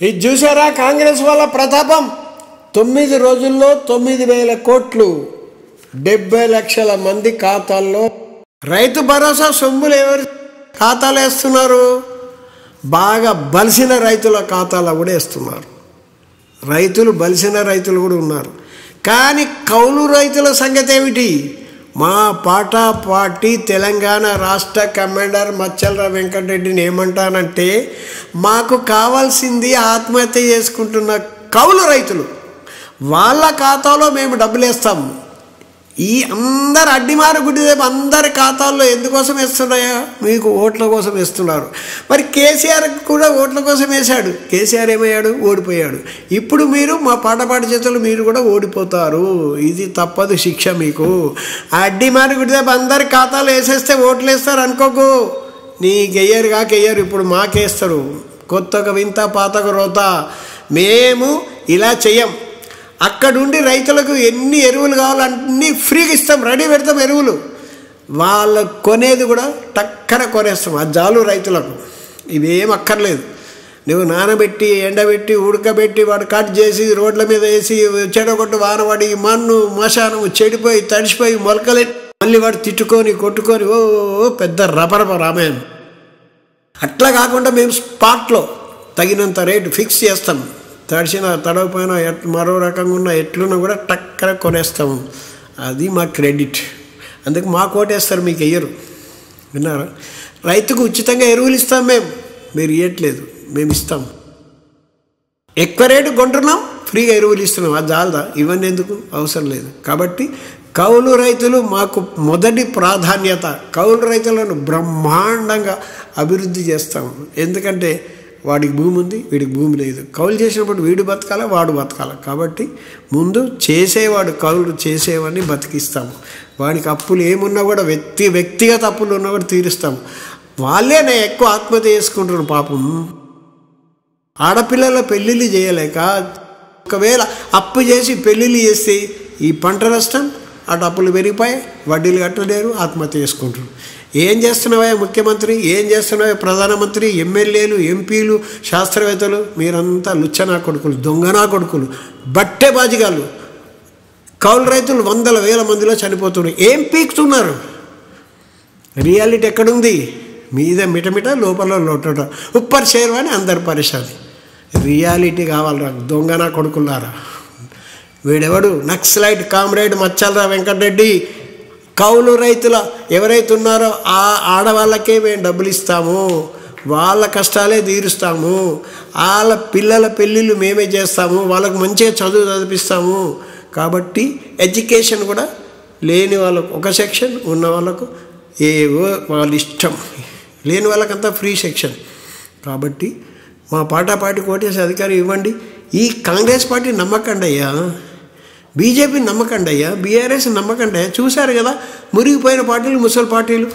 ఇది చూసారా కాంగ్రెస్ వాళ్ళ ప్రతాపం. 9 రోజుల్లో 9,000 కోట్లు 70 లక్షల మంది ఖాతాల్లో. రైతు భరోసా సొమ్ములు ఎవరు ఖాతాలో వేస్తున్నారు? బాగా బలిసిన రైతుల ఖాతాలో కూడా వేస్తున్నారు. బలిసిన రైతులు కూడా ఉన్నారు. కానీ కౌలు రైతుల సంగతి ఏమిటి? మా పార్టీ తెలంగాణ రాష్ట్ర కమాండర్ మచ్చల వెంకటరెడ్డిని ఏమంటానంటే, మాకు కావాల్సింది ఆత్మహత్య చేసుకుంటున్న కౌలు రైతులు, వాళ్ళ ఖాతాలో మేము డబ్బులు వేస్తాము. ఈ అందరు అడ్డిమారు గుడ్డిదేపు అందరి ఖాతాల్లో ఎందుకోసం వేస్తున్నాయా? మీకు ఓట్ల కోసం వేస్తున్నారు. మరి కేసీఆర్ కూడా ఓట్ల కోసం వేశాడు. కేసీఆర్ ఏమయ్యాడు? ఓడిపోయాడు. ఇప్పుడు మీరు మా పాటపాటి చేతులు మీరు కూడా ఓడిపోతారు. ఇది తప్పదు శిక్ష మీకు. అడ్డిమారు గుడ్డిదేపు అందరి ఖాతాలో వేసేస్తే ఓట్లు వేస్తారు అనుకోకు. నీకెయ్యరు కాకెయ్యరు, ఇప్పుడు మాకేస్తారు. కొత్తగా వింత పాతక రోత. మేము ఇలా చెయ్యం. అక్కడుండి రైతులకు ఎన్ని ఎరువులు కావాలన్నీ ఫ్రీగా ఇస్తాం, రెడీ పెడతాం ఎరువులు. వాళ్ళకు కొనేది కూడా టక్కన కొనేస్తాం. అది చాలు రైతులకు. ఇవేం అక్కర్లేదు. నువ్వు నానబెట్టి ఎండబెట్టి ఉడకబెట్టి వాడు కట్ చేసి రోడ్ల మీద వేసి చెడగొట్టు వానవాడి మన్ను మశానం చెడిపోయి తడిసిపోయి మొలకలెట్టి మళ్ళీ వాడు తిట్టుకొని కొట్టుకొని ఓ పెద్ద రపరప రామాయణం. అట్లా కాకుండా మేము స్పాట్లో తగినంత రేటు ఫిక్స్ చేస్తాం. తడిసిన తడవపోయినా మరో రకంగా ఉన్న ఎట్లున్నా కూడా టక్కన కొనేస్తాము. అది మా క్రెడిట్. అందుకు మా కోటేస్తారు, మీకు వెయ్యరు. విన్నారా? రైతుకు ఉచితంగా ఎరువులు ఇస్తాం మేము, మీరు ఇవ్వట్లేదు, మేము ఇస్తాం. ఎక్కువ రేటు కొంటున్నాం, ఫ్రీగా ఎరువులు ఇస్తున్నాం. అది చాలదా? ఇవన్నీ ఎందుకు? అవసరం లేదు. కాబట్టి కౌలు రైతులు మాకు మొదటి ప్రాధాన్యత. కౌలు రైతులను బ్రహ్మాండంగా అభివృద్ధి చేస్తాము. ఎందుకంటే వాడికి భూమి ఉంది, వీడికి భూమి లేదు. కౌలు చేసినప్పుడు వీడు బతకాల, వాడు బతకాల. కాబట్టి ముందు చేసేవాడు కౌలు చేసేవాడిని బతికిస్తాము. వాడికి అప్పులు ఏమున్నా కూడా వ్యక్తిగత అప్పులు ఉన్నా కూడా తీరుస్తాము. వాళ్ళేనే ఎక్కువ ఆత్మహత్య చేసుకుంటున్నారు పాపం. ఆడపిల్లల పెళ్ళిళ్ళు చేయలేక, ఒకవేళ అప్పు చేసి పెళ్ళిళ్ళు చేస్తే ఈ పంట నష్టం, అటు అప్పులు పెరిగిపోయి వడ్డీలు కట్టలేరు, ఆత్మహత్య చేసుకుంటారు. ఏం చేస్తున్నావా ముఖ్యమంత్రి? ఏం చేస్తున్నావా ప్రధానమంత్రి? ఎమ్మెల్యేలు, ఎంపీలు, శాస్త్రవేత్తలు మీరంతా లుచ్చనా కొడుకులు, దొంగనా కొడుకులు, బట్టే బాజిగాళ్ళు. కౌలు రైతులు 100,000 మందిలో చనిపోతున్నారు. ఏం పీకుతున్నారు? రియాలిటీ ఎక్కడుంది? మీద మిటమిట లోపల లోటట ఉప్పర్ షేర్వాని అందరు పరిశాని. రియాలిటీ కావాలరా దొంగనా కొడుకులారా. వీడెవడు? నక్సలైట్ కామ్రేడ్ మచ్చల వెంకటరెడ్డి. కౌలు రైతుల ఎవరైతే ఉన్నారో ఆ ఆడవాళ్ళకే మేము డబ్బులు ఇస్తాము, వాళ్ళ కష్టాలే తీరుస్తాము, వాళ్ళ పిల్లల పెళ్ళిళ్ళు మేమే చేస్తాము, వాళ్ళకు మంచిగా చదువు చదివిస్తాము. కాబట్టి ఎడ్యుకేషన్ కూడా లేని వాళ్ళకు ఒక సెక్షన్, ఉన్న వాళ్ళకు ఏవో వాళ్ళ ఇష్టం, లేని వాళ్ళకంతా ఫ్రీ సెక్షన్. కాబట్టి మా పార్టీ కోటేసి అధికారం ఇవ్వండి. ఈ కాంగ్రెస్ పార్టీ నమ్మకండి అయ్యా, బీజేపీ నమ్మకండి అయ్యా, బీఆర్ఎస్ నమ్మకండి అయ్యా. చూశారు కదా మురిగిపోయిన పార్టీలు, ముసలి పార్టీలు.